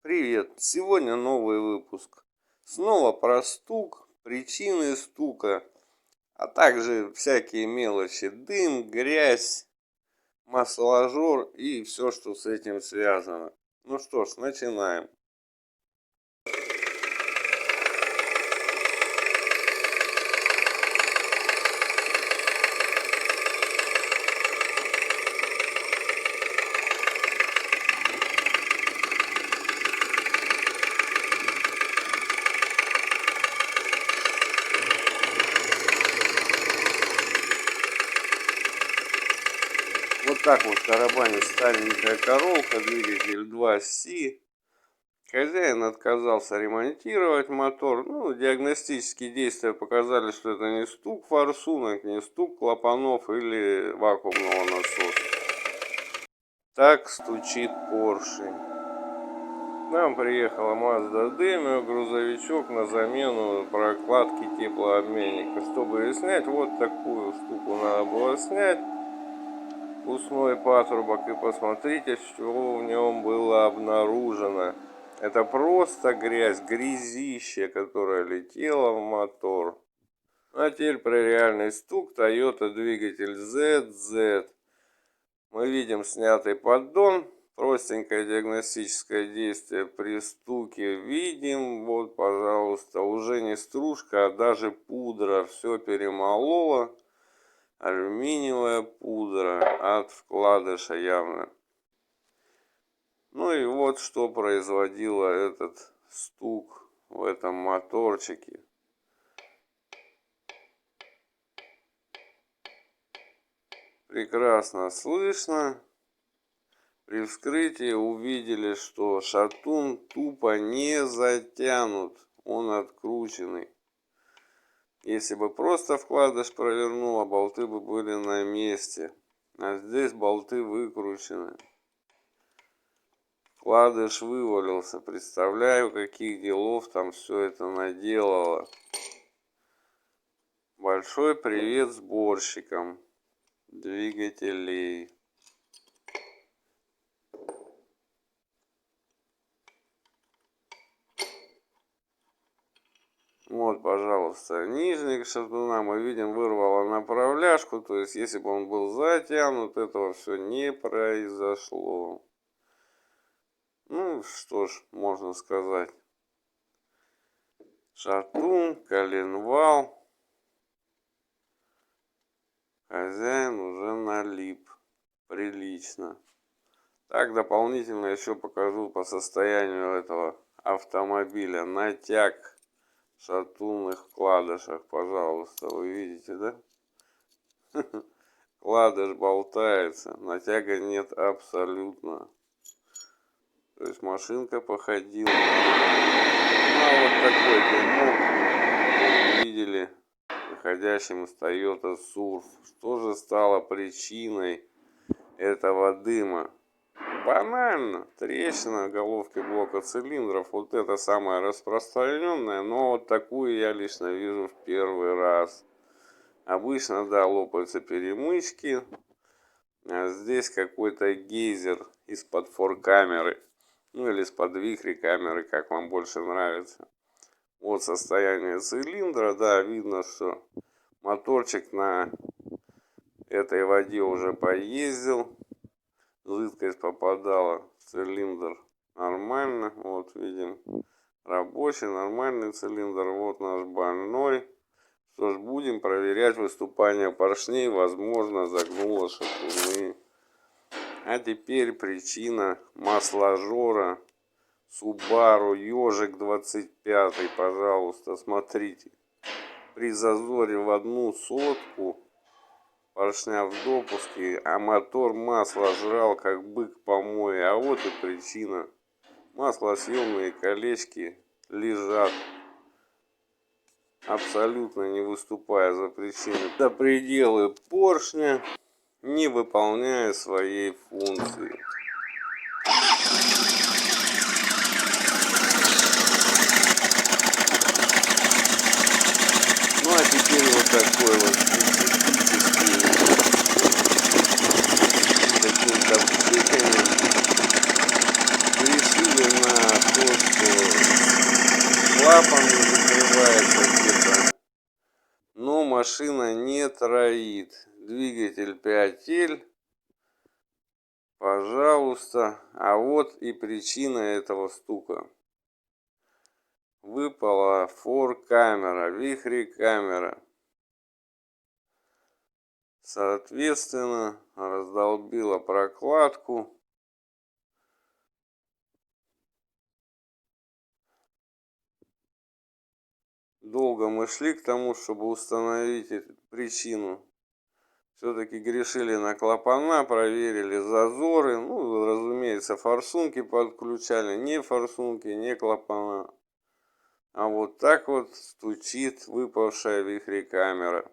Привет! Сегодня новый выпуск. Снова про стук, причины стука, а также всякие мелочи. Дым, грязь, масложор и все, что с этим связано. Ну что ж, начинаем. Вот так вот тарабанит старенькая коробка, двигатель 2С. Хозяин отказался ремонтировать мотор. Диагностические действия показали, что это не стук форсунок, не стук клапанов или вакуумного насоса. Так стучит поршень. К нам приехала Mazda Demio, грузовичок на замену прокладки теплообменника. Чтобы снять вот такую штуку, надо было снять устной патрубок, и посмотрите, что в нем было обнаружено. Это просто грязь, грязище, которая летела в мотор. А теперь про реальный стук. Toyota двигатель ZZ. Мы видим снятый поддон. Простенькое диагностическое действие при стуке. Видим, вот, пожалуйста, уже не стружка, а даже пудра. Все перемолола. Алюминиевая пудра от вкладыша явно. Ну и вот что производило этот стук в этом моторчике. Прекрасно слышно. При вскрытии увидели, что шатун тупо не затянут. Он открученный. Если бы просто вкладыш провернуло, болты бы были на месте. А здесь болты выкручены. Вкладыш вывалился. Представляю, каких делов там все это наделало. Большой привет сборщикам двигателей. Вот, пожалуйста, нижний шатуна мы видим вырвало направляшку. То есть, если бы он был затянут, этого все не произошло. Ну, что ж, можно сказать. Шатун, коленвал. Хозяин уже налип. Прилично. Так, дополнительно еще покажу по состоянию этого автомобиля. Натяг в шатунных вкладышах, пожалуйста. Вы видите, да? Вкладыш болтается. Натяга нет абсолютно. То есть машинка походила. Вот такой дымок видели выходящим из Toyota Surf. Что же стало причиной этого дыма? Банально. Трещина головки блока цилиндров. Вот это самое распространенное. Но вот такую я лично вижу в первый раз. Обычно, да, лопаются перемычки. А здесь какой-то гейзер из-под форкамеры. Ну или из-под вихри камеры, как вам больше нравится. Вот состояние цилиндра. Да, видно, что моторчик на этой воде уже поездил. Жидкость попадала в цилиндр нормально. Вот видим рабочий, нормальный цилиндр. Вот наш больной. Что ж, будем проверять выступание поршней. Возможно, загнуло шатуны. А теперь причина масложора. Subaru ежик 25, пожалуйста, смотрите. При зазоре в 1/100 поршня в допуске, а мотор масло жрал, как бык помой. А вот и причина. Маслосъемные колечки лежат, абсолютно не выступая за причиной. До пределы поршня, не выполняя своей функции. Ну а теперь вот такой вот специфический таким таптыками решили на клапан не закрывается где-то. Но машина не троит. Двигатель 5L. Пожалуйста. А вот и причина этого стука. Выпала фор-камера, вихрекамера. Соответственно, раздолбила прокладку. Долго мы шли к тому, чтобы установить эту причину. Все-таки грешили на клапана, проверили зазоры. Ну, разумеется, форсунки подключали. Не форсунки, не клапана. А вот так вот стучит выпавшая вихрекамера.